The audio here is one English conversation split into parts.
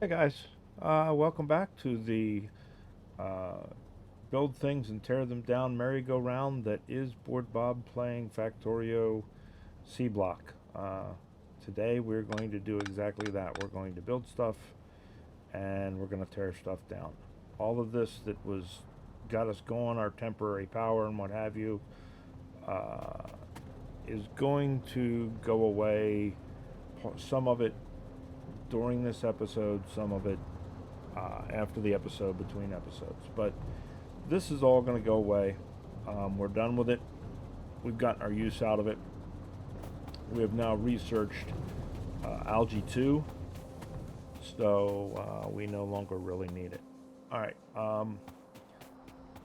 Hey guys, welcome back to the uh, build things and tear them down merry-go-round that is Board Bob playing Factorio Seablock. Today we're going to do exactly that. We're going to build stuff and we're going to tear stuff down. All of this that was got us going, our temporary power and what have you, uh, is going to go away. Some of it during this episode, some of it after the episode, between episodes. But this is all going to go away. We're done with it. We've gotten our use out of it. We have now researched Algae 2, so we no longer really need it. All right.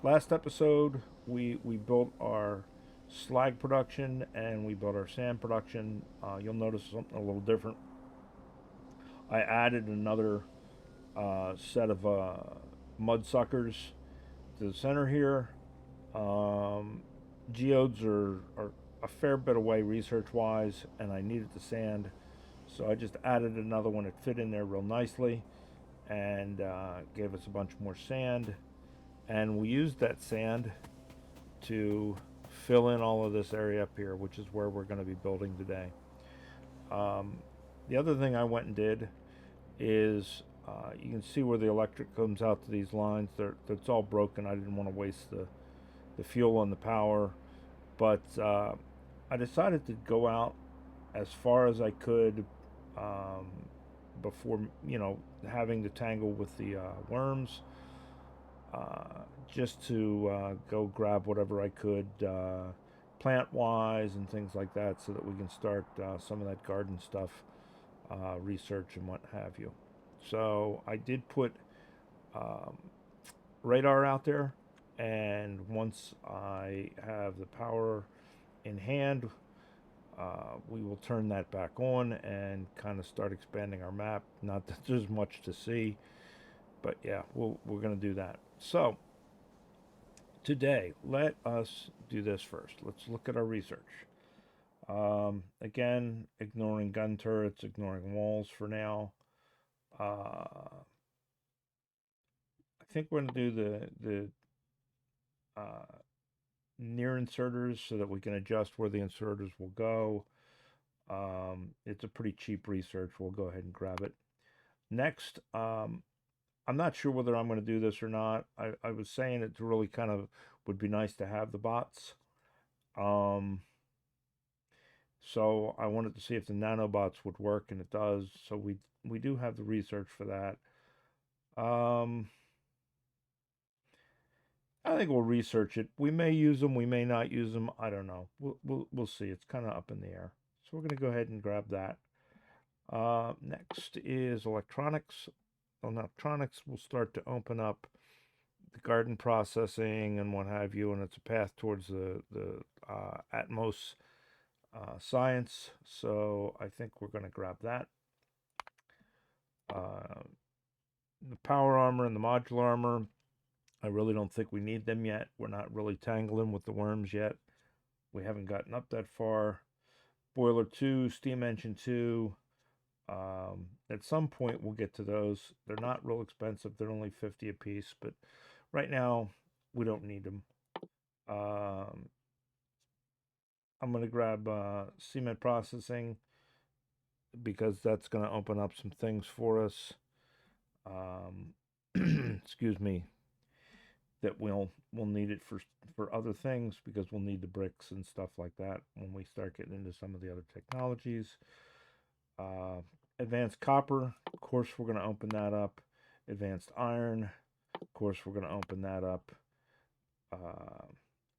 Last episode, we built our slag production and we built our sand production. You'll notice something a little different. I added another set of mud suckers to the center here. Um, Geodes are a fair bit away research wise, and I needed the sand, so I just added another one. It fit in there real nicely and gave us a bunch more sand. And we used that sand to fill in all of this area up here, which is where we're going to be building today. Um, the other thing I went and did is you can see where the electric comes out to these lines. It's all broken. I didn't want to waste the fuel and the power, but I decided to go out as far as I could um, before having to tangle with the worms, just to go grab whatever I could plant wise and things like that, so that we can start some of that garden stuff, research and what have you. So I did put um, radar out there, and once I have the power in hand, we will turn that back on and kind of start expanding our map. Not that there's much to see, but yeah, we're going to do that. So today, let us do this first. Let's look at our research. Again, ignoring gun turrets, ignoring walls for now. I think we're going to do the near inserters so that we can adjust where the inserters will go. It's a pretty cheap research. We'll go ahead and grab it. Next, I'm not sure whether I'm going to do this or not. I was saying it really kind of would be nice to have the bots. Um, so I wanted to see if the nanobots would work, and it does. So we do have the research for that. Um, I think we'll research it. We may use them, we may not use them. I don't know. We'll see. It's kind of up in the air. So we're going to go ahead and grab that. Next is electronics. Electronics will start to open up the garden processing and what have you, and it's a path towards the Atmos science. So I think we're going to grab that. Uh, the power armor and the modular armor, I really don't think we need them yet. We're not really tangling with the worms yet. We haven't gotten up that far. Boiler 2, steam engine 2. At some point, we'll get to those. They're not real expensive. They're only 50 a piece, but right now, we don't need them. Um, I'm going to grab cement processing because that's going to open up some things for us. Excuse me, that we'll need it for other things, because we'll need the bricks and stuff like that when we start getting into some of the other technologies. Uh, Advanced copper, of course, we're going to open that up. Advanced iron, of course, we're going to open that up. Uh,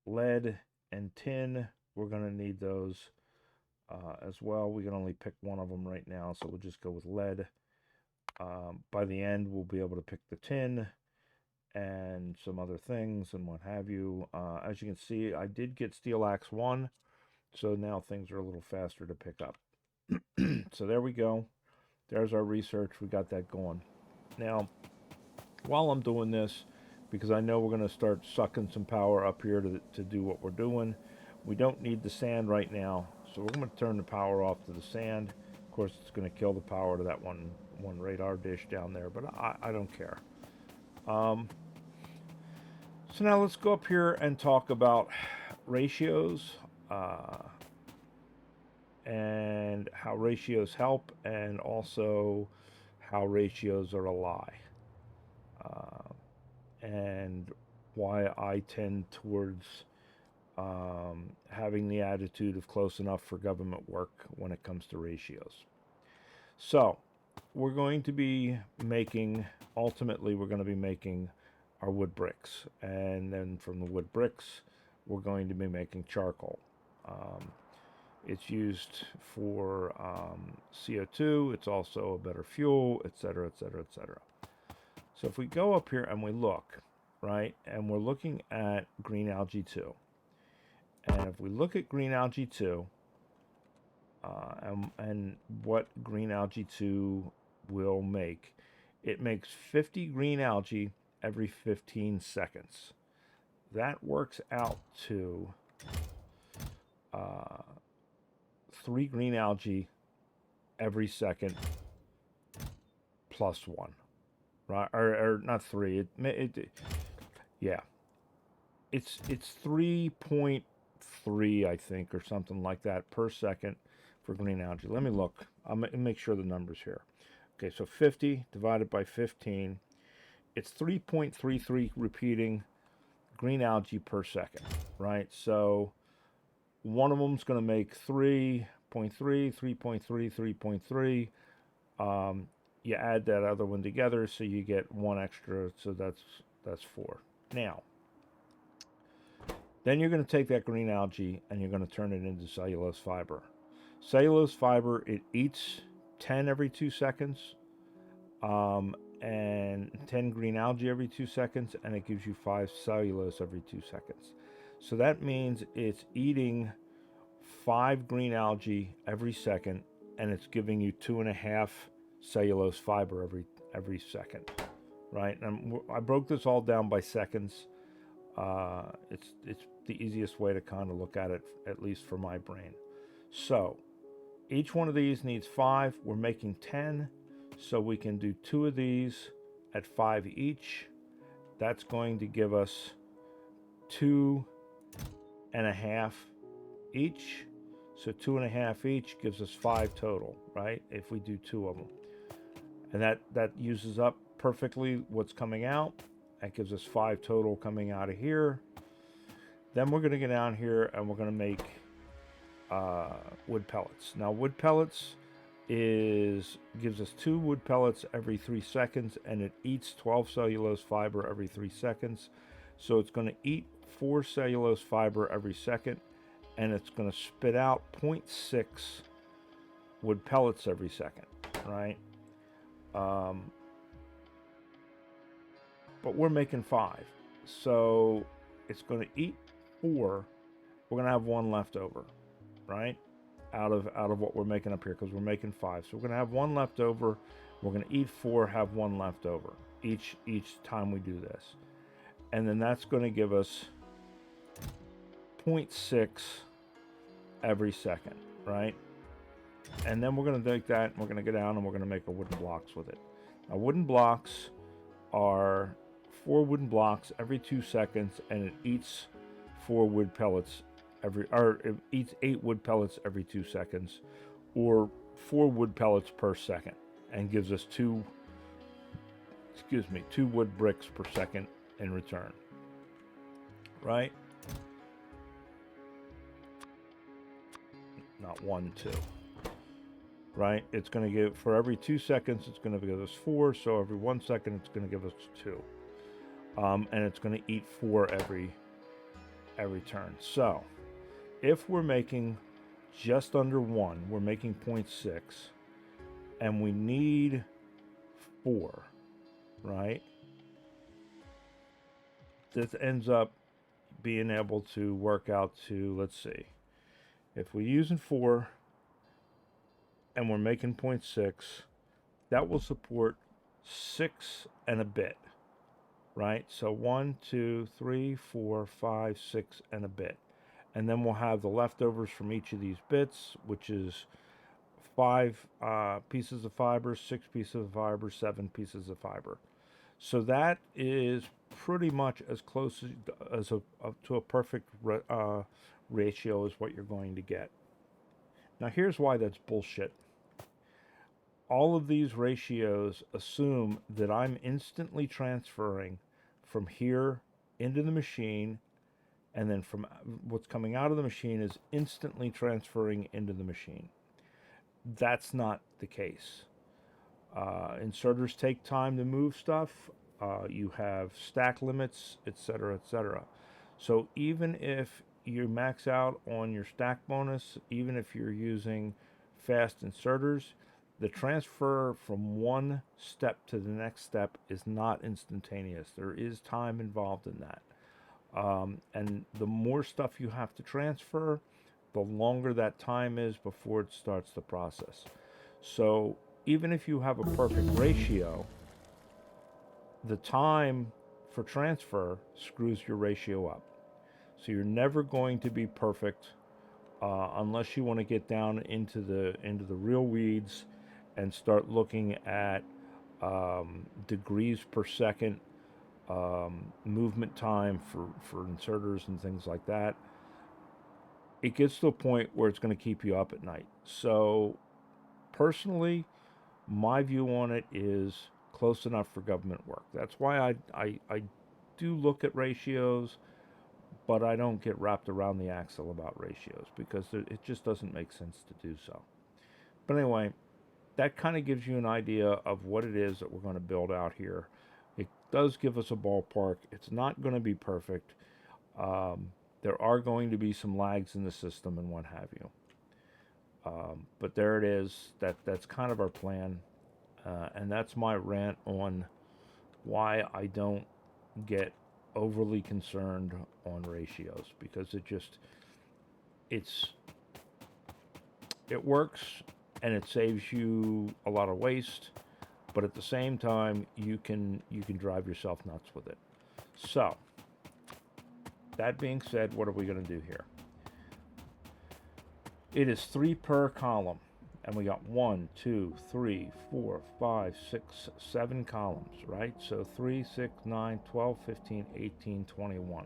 Lead and tin, we're going to need those as well. We can only pick one of them right now, so we'll just go with lead. By the end, we'll be able to pick the tin and some other things and what have you. As you can see, I did get Steel Axe 1, so now things are a little faster to pick up. So there we go. There's our research. We got that going. Now, while I'm doing this, because I know we're going to start sucking some power up here to do what we're doing, we don't need the sand right now. So we're going to turn the power off to the sand. course, it's going to kill the power to that one radar dish down there, but I don't care. So now let's go up here and talk about ratios, and how ratios help, and also how ratios are a lie, and why I tend towards having the attitude of close enough for government work when it comes to ratios. So we're going to be making, ultimately we're going to be making our wood bricks, and then from the wood bricks we're going to be making charcoal. It's used for CO2, it's also a better fuel, etc., etc., etc. So if we go up here and we look, right, and we're looking at Green Algae 2, and if we look at Green Algae 2, and what Green Algae 2 will make, it makes 50 green algae every 15 seconds. That works out to 3 green algae every second plus 1, right? Or not 3. Yeah, it's 3.3, I think, or something like that per second for green algae. Let me look. I'll make sure the number's here. Okay, so 50 divided by 15, it's 3.33 repeating green algae per second, right? So one of them's going to make 3.3, 3.3, 3.3. You add that other one together, so you get one extra, so that's 4. Now, then you're going to take that green algae and you're going to turn it into cellulose fiber. Cellulose fiber, it eats 10 every 2 seconds, and 10 green algae every 2 seconds, and it gives you 5 cellulose every 2 seconds. So that means it's eating 5 green algae every second, and it's giving you 2.5 cellulose fiber every second, right? And I broke this all down by seconds. It's the easiest way to kind of look at it, at least for my brain. So each one of these needs 5. We're making 10, so we can do 2 of these at 5 each. That's going to give us 2.5 each. So 2.5 each gives us 5 total, right? If we do 2 of them. And that uses up perfectly what's coming out. That gives us 5 total coming out of here. Then we're going to get down here and we're going to make wood pellets. Now wood pellets gives us 2 wood pellets every 3 seconds, and it eats 12 cellulose fiber every 3 seconds. So it's going to eat 4 cellulose fiber every second, and it's going to spit out 0.6 wood pellets every second, right? But we're making 5, so it's going to eat 4. We're going to have 1 left over, right? Out of what we're making up here, because we're making 5. So we're going to have 1 left over. We're going to eat 4, have 1 left over each time we do this. And then that's going to give us 0.6 every second, right? And then we're going to take that and we're going to go down and we're going to make our wooden blocks with it. Now wooden blocks are 4 wooden blocks every 2 seconds, and it eats 4 wood pellets it eats 8 wood pellets every 2 seconds, or 4 wood pellets per second, and gives us 2 wood bricks per second in return, right? Not 1, 2, right? It's going to give, for every 2 seconds, it's going to give us 4, so every 1 second, it's going to give us 2. And it's going to eat 4 every turn. So if we're making just under 1, we're making 0.6, and we need 4, right? This ends up being able to work out to, let's see, if we're using 4 and we're making 0.6, that will support 6 and a bit, right? So 1, 2, 3, 4, 5, 6 and a bit. And then we'll have the leftovers from each of these bits, which is 5 pieces of fiber, 6 pieces of fiber, 7 pieces of fiber. So that is pretty much as close as to a perfect ratio as what you're going to get. Now here's why that's bullshit. All of these ratios assume that I'm instantly transferring from here into the machine, and then from what's coming out of the machine is instantly transferring into the machine. That's not the case. Inserters take time to move stuff. You have stack limits, etc., etc. So even if you max out on your stack bonus, even if you're using fast inserters, the transfer from one step to the next step is not instantaneous. There is time involved in that. And the more stuff you have to transfer, the longer that time is before it starts the process. So even if you have a perfect ratio, the time for transfer screws your ratio up. So you're never going to be perfect unless you want to get down into the real weeds and start looking at degrees per second movement time for inserters and things like that. It gets to a point where it's going to keep you up at night. So personally, my view on it is close enough for government work. That's why I do look at ratios, but I don't get wrapped around the axle about ratios because it just doesn't make sense to do so. But anyway, that kind of gives you an idea of what it is that we're going to build out here. It does give us a ballpark. It's not going to be perfect. There are going to be some lags in the system and what have you. But there it is. That's kind of our plan. And that's my rant on why I don't get overly concerned on ratios, because it works and it saves you a lot of waste, but at the same time you can drive yourself nuts with it. So that being said, what are we going to do here? It is 3 per column, and we got 1, 2, 3, 4, 5, 6, 7 columns, right? So 3, 6, 9, 12, 15, 18, 21.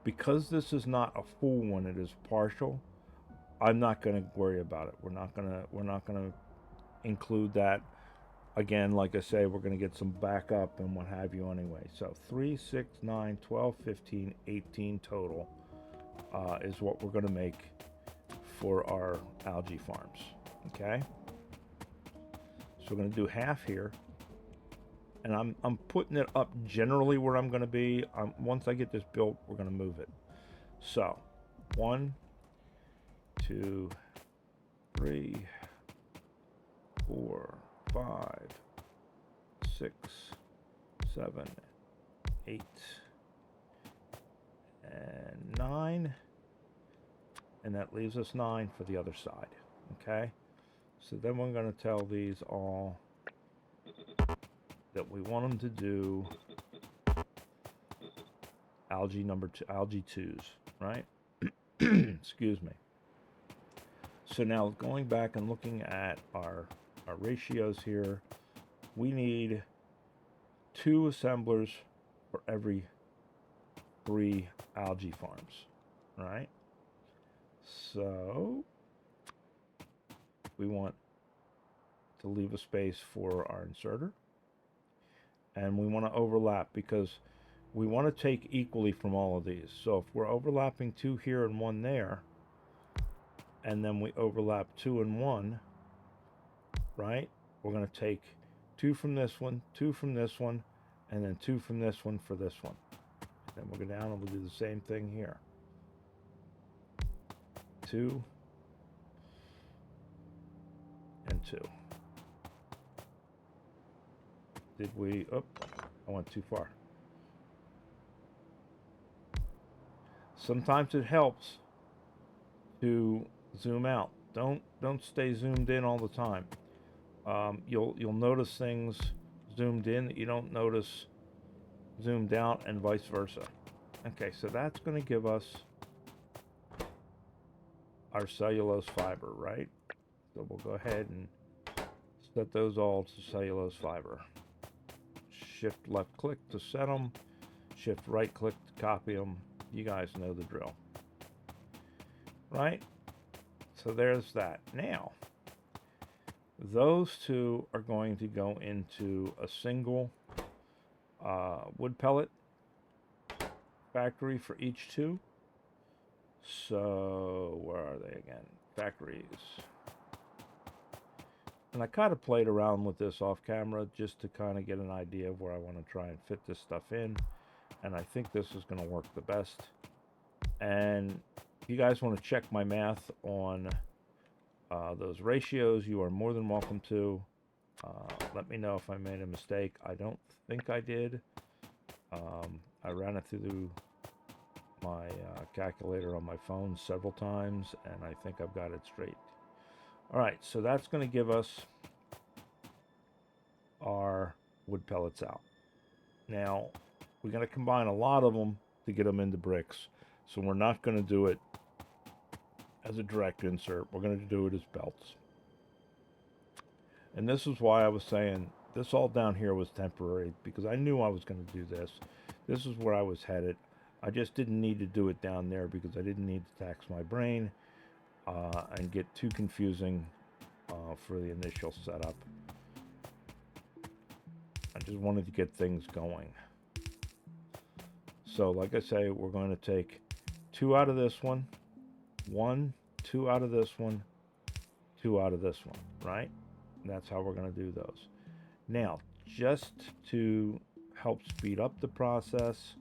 Because this is not a full one, it is partial. I'm not going to worry about it. We're not going to include that. Again, like I say, we're going to get some backup and what have you anyway. So 3, 6, 9, 12, 15, 18 total is what we're going to make for our algae farms. Okay? So we're going to do half here. And I'm putting it up generally where I'm going to be. Once I get this built, we're going to move it. So 1, 2, 3, 4, 5, 6, 7, 8, and 9. And that leaves us 9 for the other side. Okay? So then we're going to tell these all that we want them to do algae number 2, algae 2s, right? Excuse me. So now going back and looking at our ratios here, we need 2 assemblers for every 3 algae farms, right? So we want to leave a space for our inserter, and we want to overlap because we want to take equally from all of these. So if we're overlapping 2 here and 1 there, and then we overlap 2 and 1, right? We're going to take 2 from this one, 2 from this one, and then 2 from this one for this one. Then we'll go down and we'll do the same thing here. 2 and 2. Did we, oh, I went too far. Sometimes it helps to zoom out. Don't stay zoomed in all the time. You'll notice things zoomed in that you don't notice zoomed out, and vice versa. Okay, so that's going to give us our cellulose fiber, right? So we'll go ahead and set those all to cellulose fiber. Shift left click to set them. Shift right click to copy them. You guys know the drill. Right? So there's that. Now, those two are going to go into a single wood pellet factory for each two. So, where are they again? Factories. And I kind of played around with this off camera just to kind of get an idea of where I want to try and fit this stuff in. And I think this is going to work the best. And if you guys want to check my math on those ratios, you are more than welcome to. Let me know if I made a mistake. I don't think I did. I ran it through my calculator on my phone several times, and I think I've got it straight. All right, so that's going to give us our wood pellets out. Now, we're going to combine a lot of them to get them into bricks, so we're not going to do it as a direct insert. We're going to do it as belts. And this is why I was saying this all down here was temporary, because I knew I was going to do this. This is where I was headed. I just didn't need to do it down there because I didn't need to tax my brain and get too confusing for the initial setup. I just wanted to get things going. So like I say, we're going to take 2 out of this one, 2 out of this one, 2 out of this one, right? And that's how we're going to do those. Now, just to help speed up the process,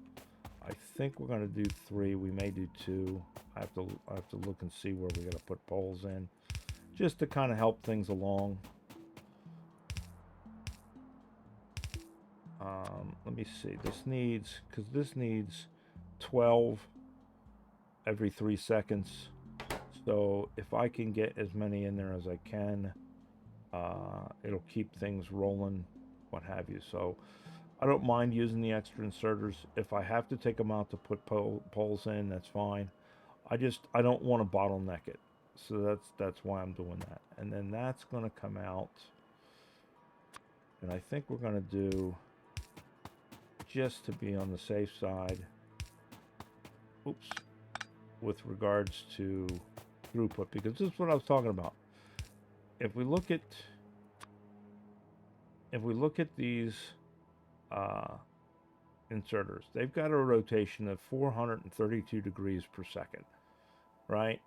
I think we're going to do 3. We may do 2. I have to look and see where we're going to put poles in, just to kind of help things along. Let me see. This needs 12 every 3 seconds. So if I can get as many in there as I can, it'll keep things rolling, what have you. So I don't mind using the extra inserters. If I have to take them out to put poles in, that's fine. I don't want to bottleneck it. So that's why I'm doing that. And then that's going to come out. And I think we're going to do, just to be on the safe side, oops, with regards to throughput, because this is what I was talking about. If we look at these inserters, they've got a rotation of 432 degrees per second, right?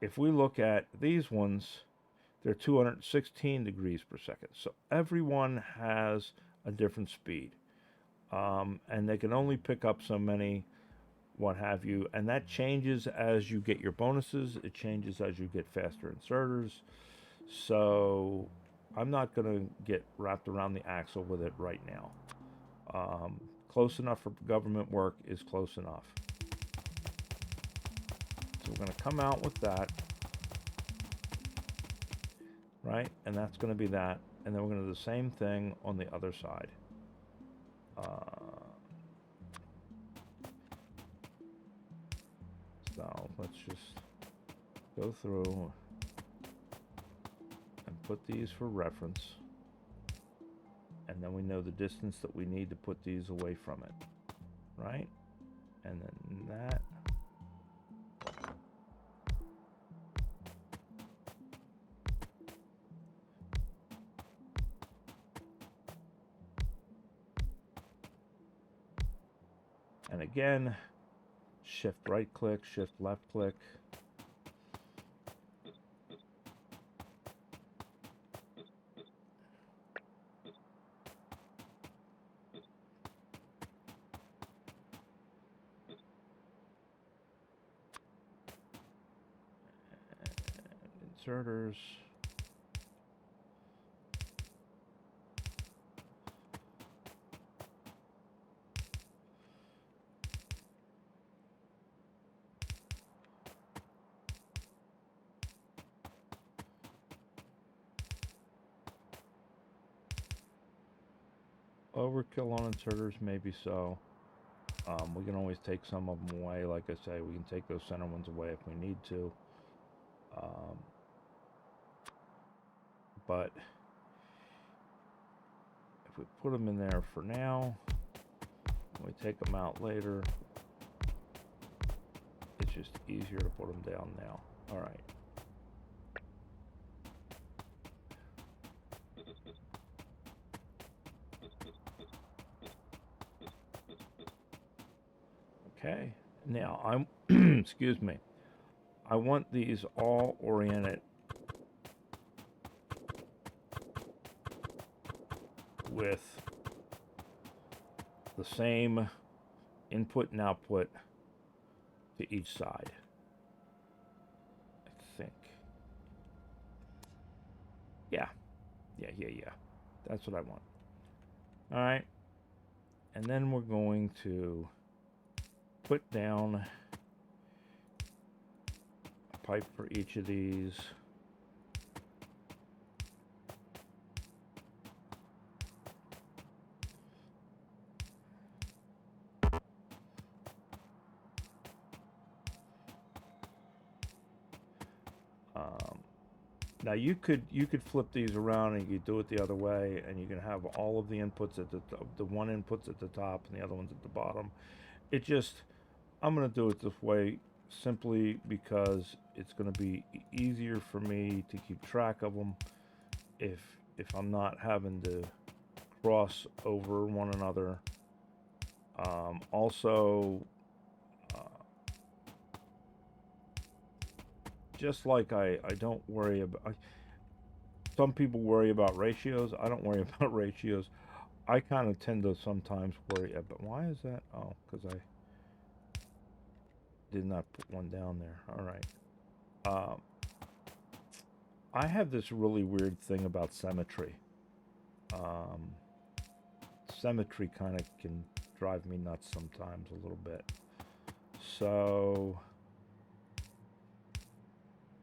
If we look at these ones, they're 216 degrees per second. So everyone has a different speed. And they can only pick up so many, what have you. And that changes as you get your bonuses. It changes as you get faster inserters. So I'm not going to get wrapped around the axle with it right now. Close enough for government work is close enough. So we're going to come out with that, right? And that's going to be that. And then we're going to do the same thing on the other side. So let's just go through and put these for reference. And then we know the distance that we need to put these away from it, right? And then that. And again, shift right click, shift left click. And inserters. Overkill on inserters, maybe so. We can always take some of them away. Like I say, we can take those center ones away if we need to. but if we put them in there for now, we take them out later, it's just easier to put them down now. All right. Okay, now I'm, excuse me, I want these all oriented with the same input and output to each side, I think. Yeah, that's what I want. All right, and then we're going to put down a pipe for each of these. Now you could flip these around and you do it the other way, and you can have all of the inputs at the one inputs at the top and the other ones at the bottom. It just, I'm going to do it this way simply because it's going to be easier for me to keep track of them if I'm not having to cross over one another. Also, just like I don't worry about, some people worry about ratios. I don't worry about ratios. I kind of tend to sometimes worry about, why is that? Oh, because I did not put one down there. All right. I have this really weird thing about symmetry. Symmetry kind of can drive me nuts sometimes a little bit. So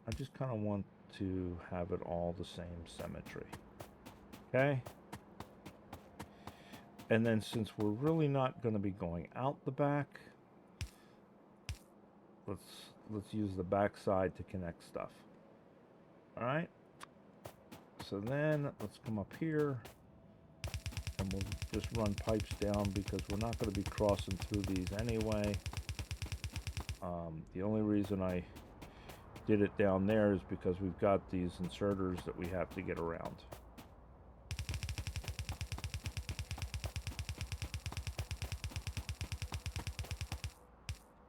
I just kind of want to have it all the same symmetry. Okay? And then since we're really not going to be going out the back, let's use the back side to connect stuff. All right? So then let's come up here and we'll just run pipes down because we're not going to be crossing through these anyway. The only reason I did it down there is because we've got these inserters that we have to get around.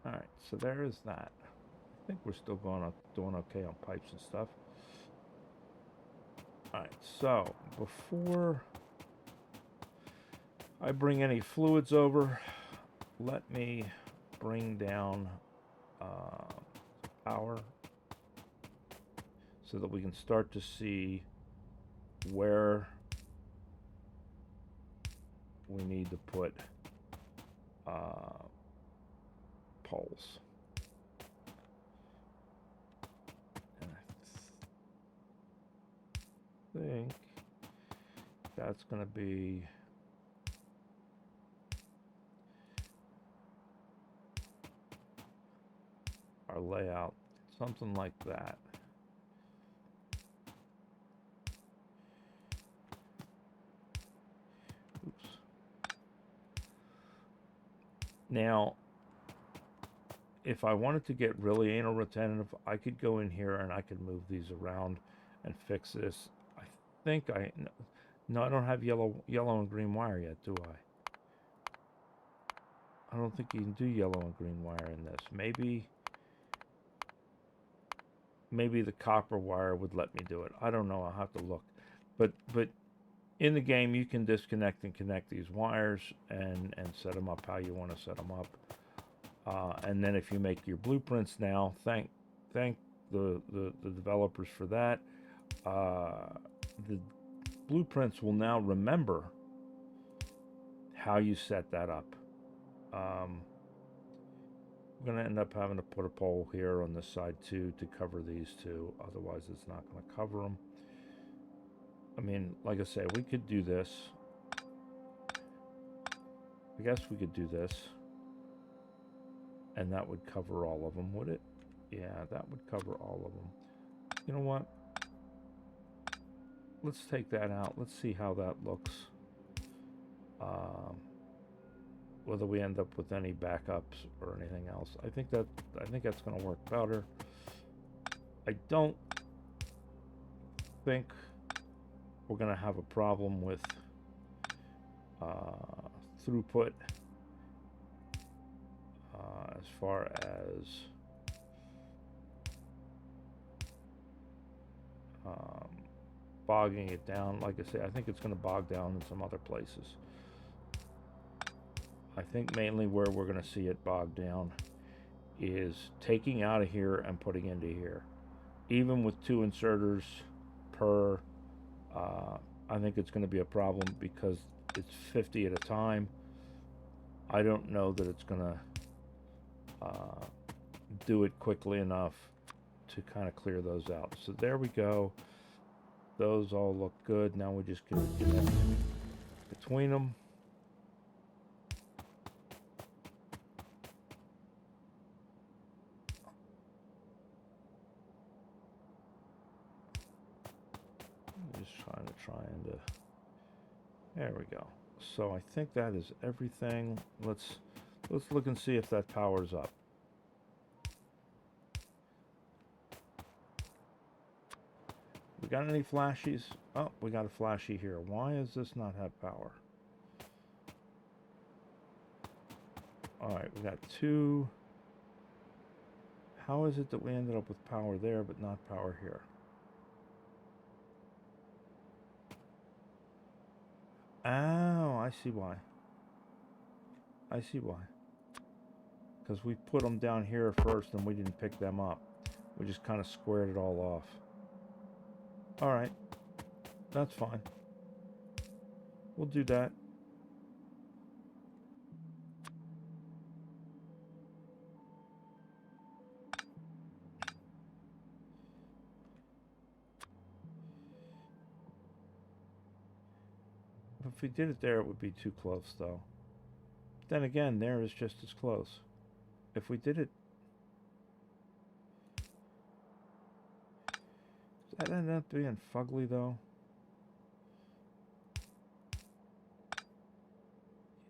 All right, so there is that. I think we're still doing okay on pipes and stuff. All right, so before I bring any fluids over, let me bring down power so that we can start to see where we need to put poles. And I think that's going to be our layout, something like that. Oops. Now, if I wanted to get really anal retentive, I could go in here and I could move these around and fix this. I think no, I don't have yellow and green wire yet, do I? I don't think you can do yellow and green wire in this. Maybe the copper wire would let me do it. I don't know. I'll have to look. But in the game, you can disconnect and connect these wires and set them up how you want to set them up. And then if you make your blueprints now, thank the developers for that. The blueprints will now remember how you set that up. I'm going to end up having to put a pole here on this side too to cover these two. Otherwise, it's not going to cover them. I mean, like I say, we could do this. I guess we could do this. And that would cover all of them, would it? Yeah, that would cover all of them. You know what? let's take that out. Let's see how that looks. Whether we end up with any backups or anything else. I think that's going to work better. I don't think we're going to have a problem with throughput as far as bogging it down. Like I say, I think it's going to bog down in some other places. I think mainly where we're going to see it bogged down is taking out of here and putting into here. Even with 2 inserters per, I think it's going to be a problem because it's 50 at a time. I don't know that it's going to do it quickly enough to kind of clear those out. So there we go. Those all look good. Now we just get to connect between them. Trying to, there we go. So I think that is everything. Let's look and see if that powers up. We got any flashies? Oh, we got a flashy here. Why does this not have power? Alright, we got 2. How is it that we ended up with power there but not power here? Oh, I see why. I see why. Because we put them down here first and we didn't pick them up. We just kind of squared it all off. Alright. That's fine. We'll do that. If we did it there, it would be too close, though. Then again, there is just as close. If we did it... Does that end up being fugly, though?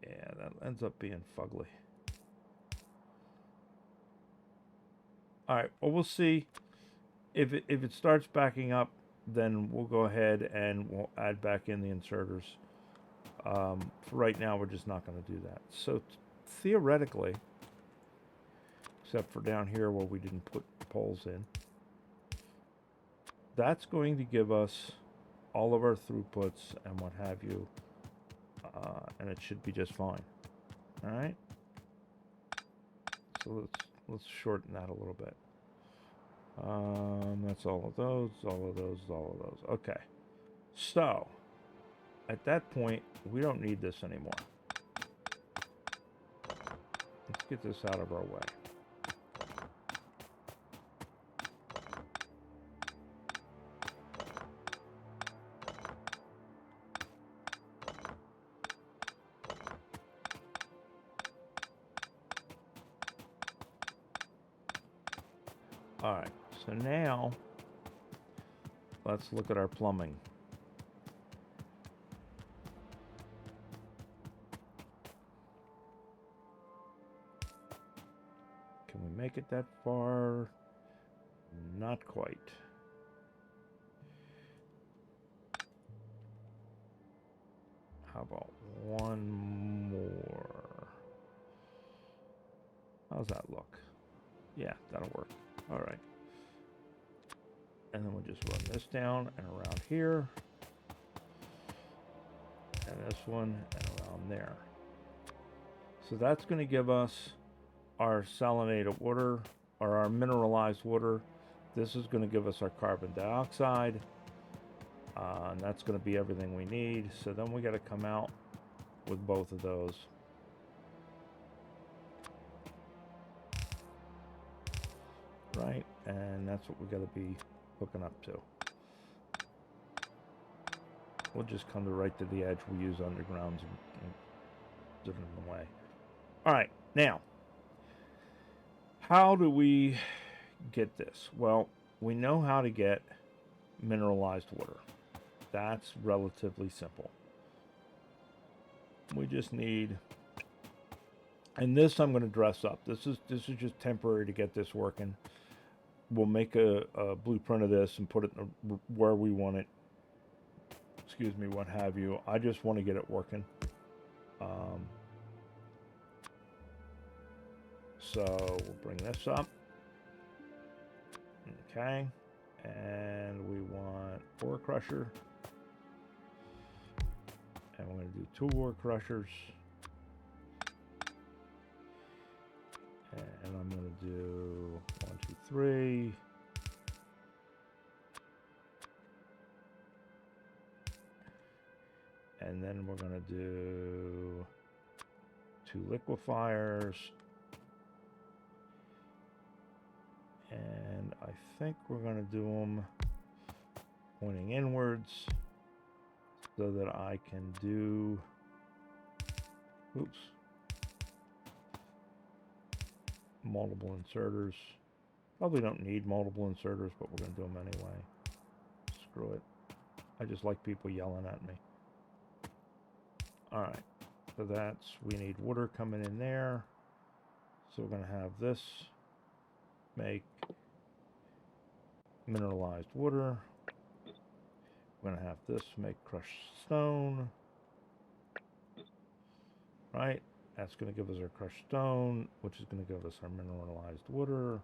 Yeah, that ends up being fugly. Alright, well, we'll see. If it starts backing up, then we'll go ahead and we'll add back in the inserters. For right now, we're just not going to do that. So theoretically, except for down here where we didn't put poles in, that's going to give us all of our throughputs and what have you, and it should be just fine. All right. So let's shorten that a little bit. That's all of those, all of those, all of those. Okay. So at that point, we don't need this anymore. Let's get this out of our way. All right, so now let's look at our plumbing. Can we make it that far? Not quite. How about one more? How's that look? Yeah, that'll work. All right. And then we'll just run this down and around here. And this one and around there. So that's going to give us our salinated water, or our mineralized water. This is going to give us our carbon dioxide. And that's going to be everything we need. So then we got to come out with both of those. Right, and that's what we got to be hooking up to. We'll just come right to the edge. We'll use undergrounds and get in the way. All right, now, how do we get this? Well, we know how to get mineralized water. That's relatively simple. We just need, and this I'm going to dress up. This is just temporary to get this working. We'll make a blueprint of this and put it in where we want it. Excuse me, what have you. I just want to get it working. So we'll bring this up. Okay. And we want ore crusher. And we're going to do 2 ore crushers. And I'm going to do 1, 2, 3. And then we're going to do 2 liquefiers. And I think we're going to do them pointing inwards so that I can do, oops, multiple inserters. Probably don't need multiple inserters, but we're going to do them anyway. Screw it. I just like people yelling at me. Alright, so that's, we need water coming in there. So we're going to have this make mineralized water. We're going to have this make crushed stone. Right? That's going to give us our crushed stone, which is going to give us our mineralized water.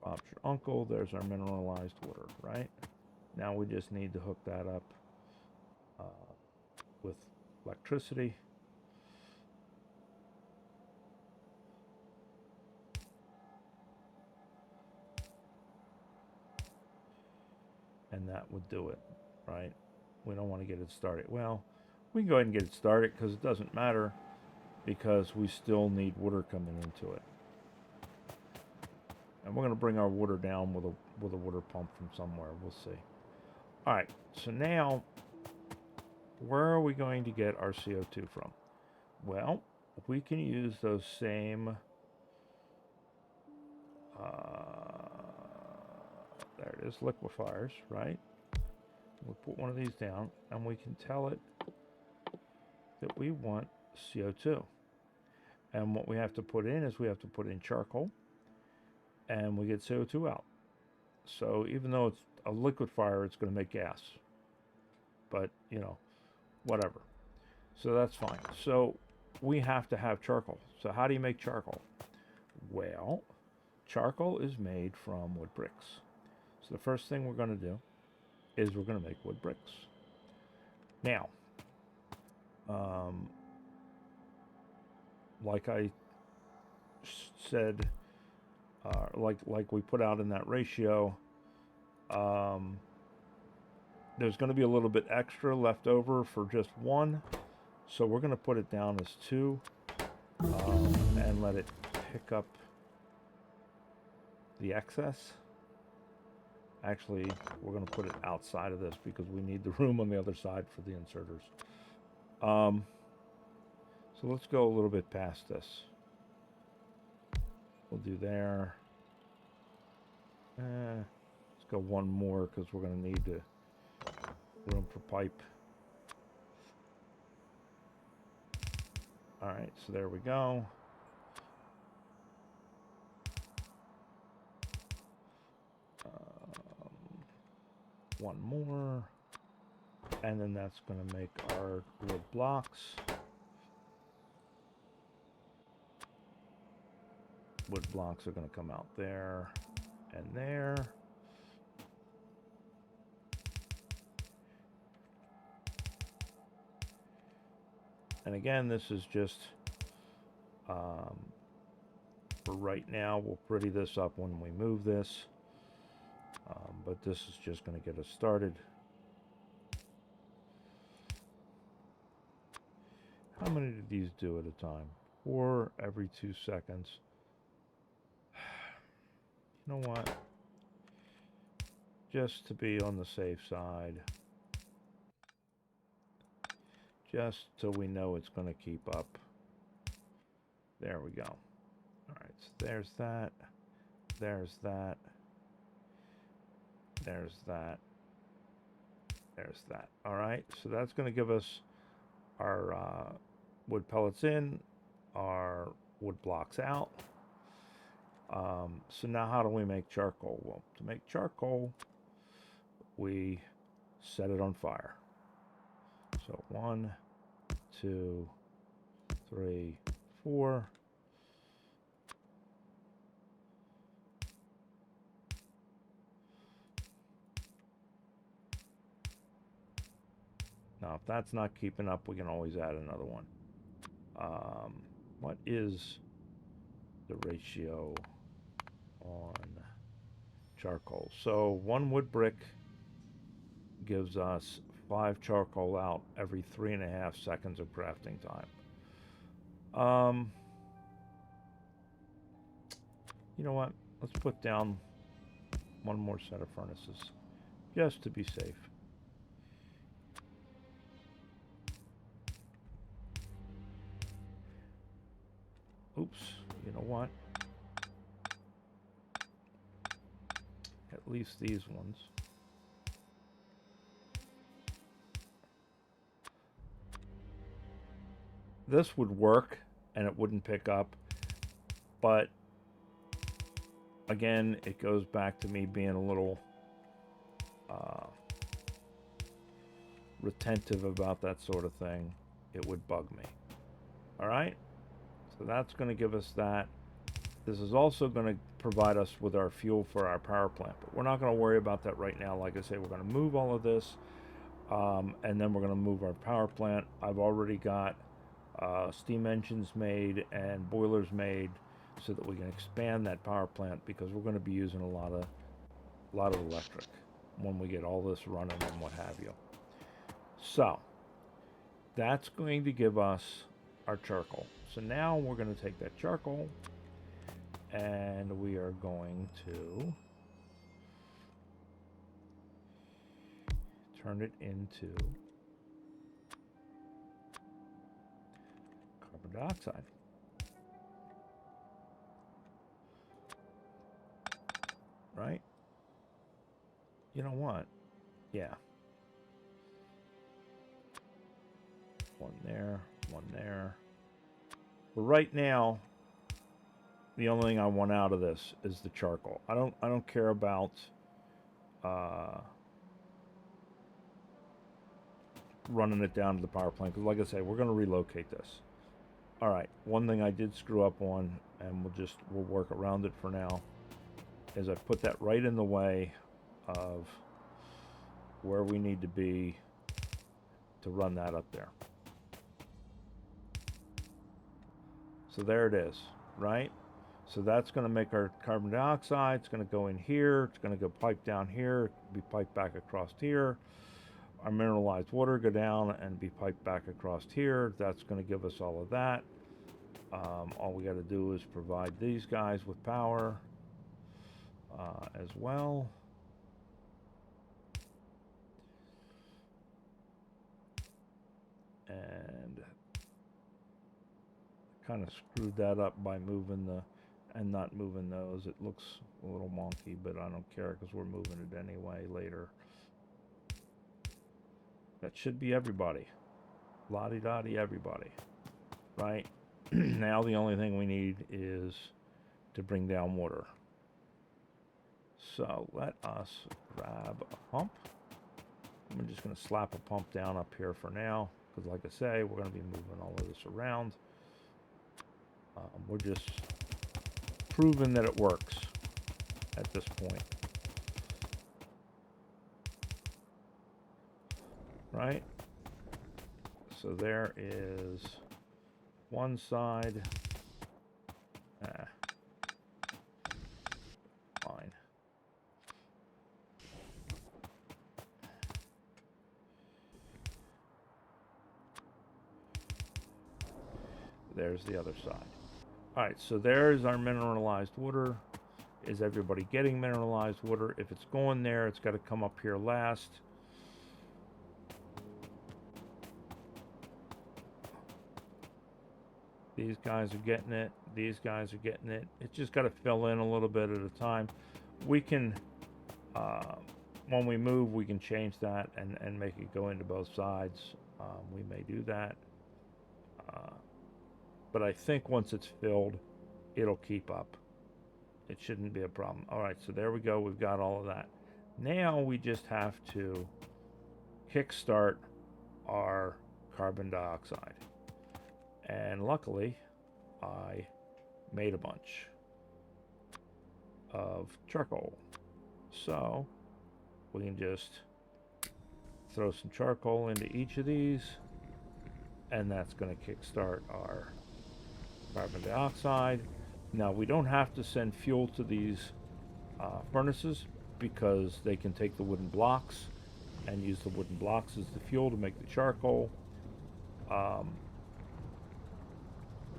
Bob's your uncle. There's our mineralized water, right? Now we just need to hook that up with electricity. And that would do it, right? We don't want to get it started. Well, we can go ahead and get it started because it doesn't matter, because we still need water coming into it. And we're going to bring our water down with a water pump from somewhere. We'll see. All right, so now, where are we going to get our CO2 from? Well, we can use those same, there it is, liquefiers, right? We'll put one of these down, and we can tell it that we want CO2. And what we have to put in is we have to put in charcoal, and we get CO2 out. So even though it's a liquefier, it's going to make gas. But, you know, whatever. So that's fine. So we have to have charcoal. So how do you make charcoal? Well, charcoal is made from wood bricks. So the first thing we're going to do is we're going to make wood bricks. Now, like I said, like we put out in that ratio, there's going to be a little bit extra left over for just 1. So we're going to put it down as 2 and let it pick up the excess. Actually, we're going to put it outside of this because we need the room on the other side for the inserters. So let's go a little bit past this. We'll do there. Let's go 1 more because we're going to need the room for pipe. All right, so there we go. One more, and then that's going to make our wood blocks. Wood blocks are going to come out there and there. And again, this is just for right now. We'll pretty this up when we move this. But this is just going to get us started. How many do these do at a time? 4 every 2 seconds. You know what? Just to be on the safe side. just so we know it's going to keep up. There we go. All right, so there's that. There's that. There's that. There's that. All right, so that's going to give us our wood pellets in, our wood blocks out. So now how do we make charcoal? Well, to make charcoal, we set it on fire. So 1, 2, 3, 4. Now, if that's not keeping up, we can always add another one. What is the ratio on charcoal? So 1 wood brick gives us 5 charcoal out every 3.5 seconds of crafting time. You know what? Let's put down 1 more set of furnaces, just to be safe. Oops, you know what? At least these ones. This would work and it wouldn't pick up, but again, it goes back to me being a little retentive about that sort of thing. It would bug me. All right, so that's going to give us that. This is also going to provide us with our fuel for our power plant, but we're not going to worry about that right now. Like I say, we're going to move all of this, and then we're going to move our power plant. I've already got steam engines made and boilers made so that we can expand that power plant, because we're going to be using a lot of electric when we get all this running and what have you. So that's going to give us our charcoal. So now we're going to take that charcoal and we are going to turn it into carbon dioxide. Right? You know what? Yeah. 1 there, 1 there. But right now, the only thing I want out of this is the charcoal. I don't care about running it down to the power plant, because like I say, we're going to relocate this. All right, one thing I did screw up on, and we'll work around it for now, is I put that right in the way of where we need to be to run that up there. So there it is, right? So that's going to make our carbon dioxide. It's going to go in here. It's going to go pipe down here, be piped back across here. Our mineralized water go down and be piped back across here. That's going to give us all of that. All we got to do is provide these guys with power as well. And kind of screwed that up by moving and not moving those. It looks a little wonky, but I don't care because we're moving it anyway later. That should be everybody. Lottie-dottie everybody. Right? Now the only thing we need is to bring down water. So let us grab a pump. I'm just going to slap a pump down up here for now, because like I say, we're going to be moving all of this around. We're just proving that it works at this point. Right? So there is one side. Fine. There's the other side. All right, so there's our mineralized water. Is everybody getting mineralized water? If it's going there, it's got to come up here last. These guys are getting it. These guys are getting it. It's just got to fill in a little bit at a time. We can, when we move, we can change that and make it go into both sides. We may do that. But I think once it's filled, it'll keep up. It shouldn't be a problem. All right, so there we go. We've got all of that. Now we just have to kickstart our carbon dioxide. And luckily, I made a bunch of charcoal. So we can just throw some charcoal into each of these, and that's going to kickstart our carbon dioxide. Now we don't have to send fuel to these furnaces, because they can take the wooden blocks and use the wooden blocks as the fuel to make the charcoal,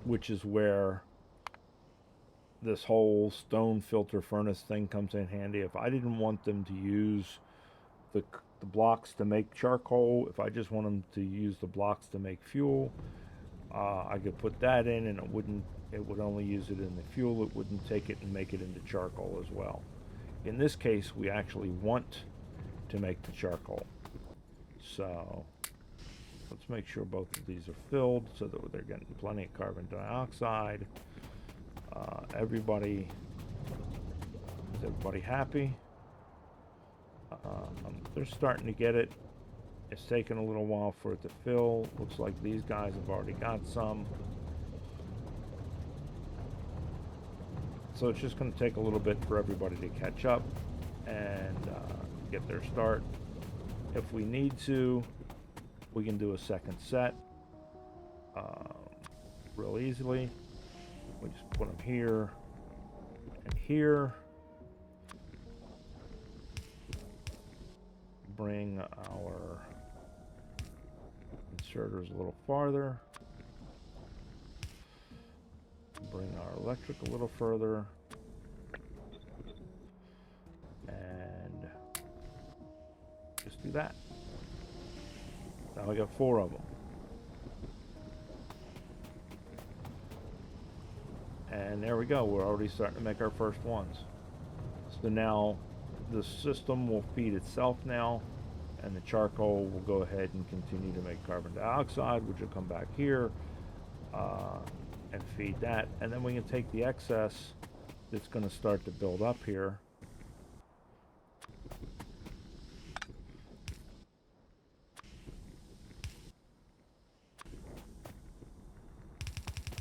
which is where this whole stone filter furnace thing comes in handy. If I didn't want them to use the blocks to make charcoal, if I just want them to use the blocks to make fuel, I could put that in, and it would only use it in the fuel. It wouldn't take it and make it into charcoal as well. In this case, we actually want to make the charcoal. So let's make sure both of these are filled so that they're getting plenty of carbon dioxide. Is everybody happy? They're starting to get it. It's taken a little while for it to fill. Looks like these guys have already got some. So it's just going to take a little bit for everybody to catch up and get their start. If we need to, we can do a second set real easily. We just put them here and here. Bring our inserters a little farther. Bring our electric a little further. And just do that. Now we got 4 of them. And there we go. We're already starting to make our first ones. So now the system will feed itself now, and the charcoal will go ahead and continue to make carbon dioxide, which will come back here and feed that. And then we can take the excess that's going to start to build up here.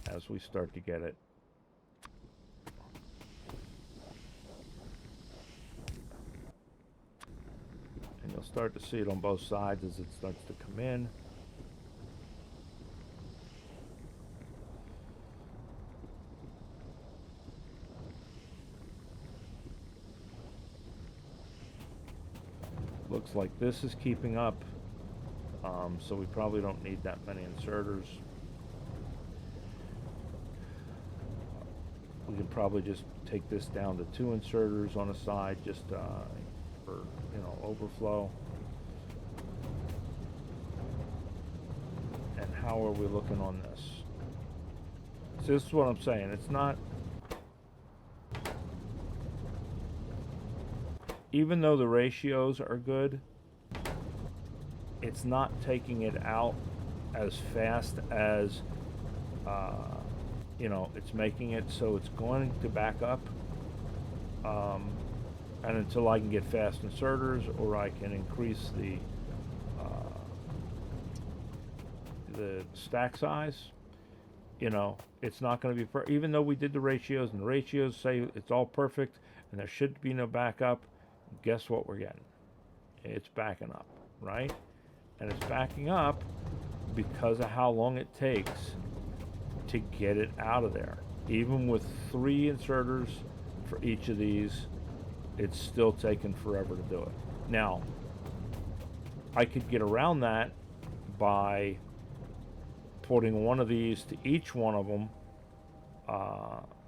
As we start to get it. And you'll start to see it on both sides as it starts to come in. Looks like this is keeping up, so we probably don't need that many inserters. We can probably just take this down to 2 inserters on a side, just for, overflow. And how are we looking on this? So this is what I'm saying. It's not, even though the ratios are good, it's not taking it out as fast as it's making it, so it's going to back up, and until I can get fast inserters, or I can increase the stack size, it's not going to be even though we did the ratios, and the ratios say it's all perfect and there should be no backup. Guess what we're getting? It's backing up, right? And it's backing up because of how long it takes to get it out of there. Even with 3 inserters for each of these, it's still taking forever to do it. Now, I could get around that by putting one of these to each one of them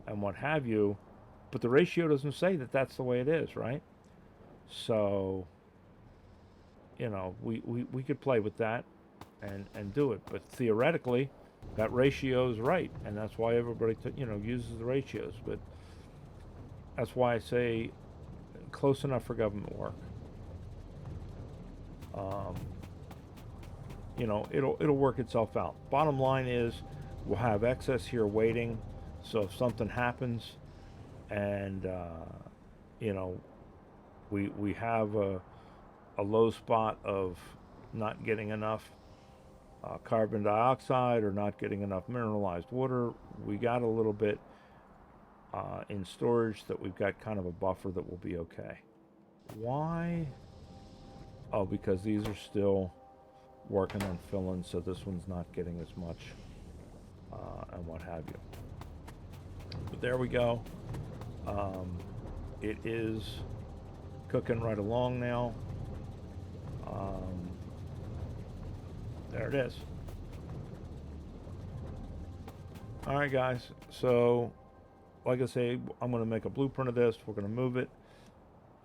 and what have you, but the ratio doesn't say that that's the way it is, right? So, we could play with that and do it, but theoretically, That ratio is right, and that's why everybody uses the ratios. But that's why I say close enough for government work. Um, it'll work itself out. Bottom line is, we'll have excess here waiting. So if something happens, and we have a low spot of not getting enough carbon dioxide or not getting enough mineralized water, we got a little bit in storage that we've got kind of a buffer that will be okay. Why? Oh, because these are still working on filling, so this one's not getting as much and what have you. But there we go. It is cooking right along now. There it is. All right, guys. So, like I say, I'm going to make a blueprint of this. We're going to move it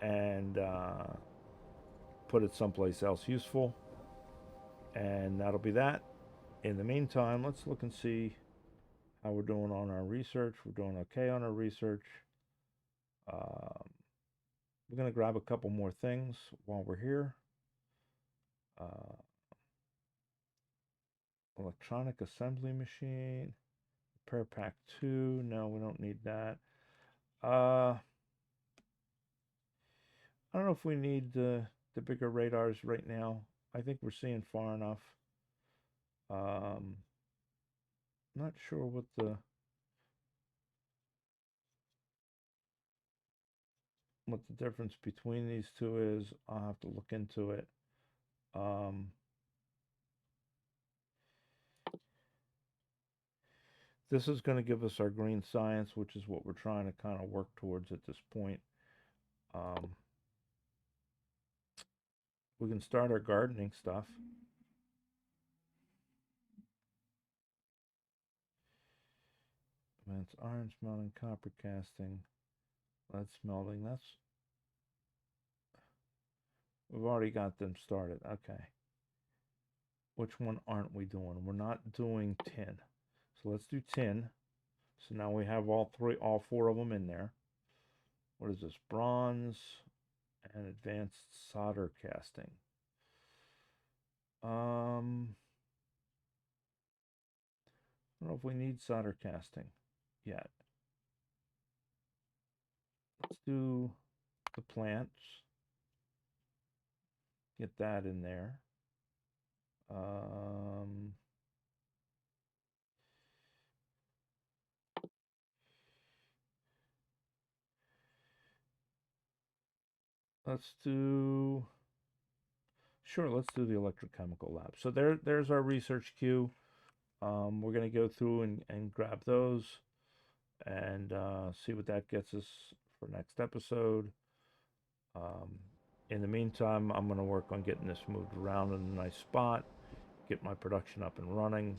and put it someplace else useful. And that'll be that. In the meantime, let's look and see how we're doing on our research. We're doing okay on our research. We're going to grab a couple more things while we're here. Electronic assembly machine. Repair pack 2. No, we don't need that. I don't know if we need the bigger radars right now. I think we're seeing far enough. Not sure what the difference between these two is. I'll have to look into it. This is going to give us our green science, which is what we're trying to kind of work towards at this point. We can start our gardening stuff. Advanced iron smelting, copper casting, lead smelting. We've already got them started. Okay. Which one aren't we doing? We're not doing tin. So let's do tin. So now we have all four of them in there. What is this? Bronze and advanced solder casting. I don't know if we need solder casting yet. Let's do the plants. Get that in there. Let's do the electrochemical lab. So there's our research queue. We're going to go through and grab those and see what that gets us for next episode. In the meantime, I'm going to work on getting this moved around in a nice spot, get my production up and running.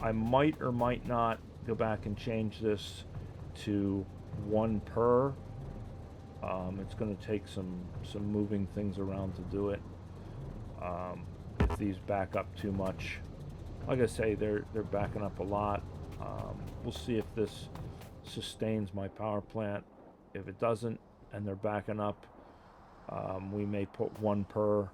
I might or might not go back and change this to 1 per. It's going to take some moving things around to do it. If these back up too much, like I say, they're backing up a lot. We'll see if this sustains my power plant. If it doesn't and they're backing up, we may put 1 per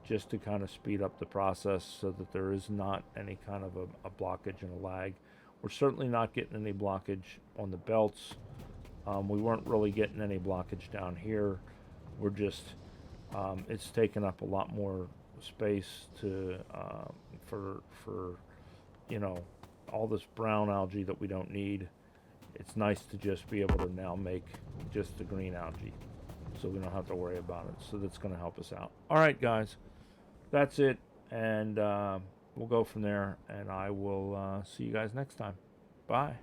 just to kind of speed up the process so that there is not any kind of a blockage and a lag. We're certainly not getting any blockage on the belts. We weren't really getting any blockage down here. We're just, it's taken up a lot more space for all this brown algae that we don't need. It's nice to just be able to now make just the green algae, so we don't have to worry about it. So that's going to help us out. All right, guys, that's it, and we'll go from there, and I will see you guys next time. Bye.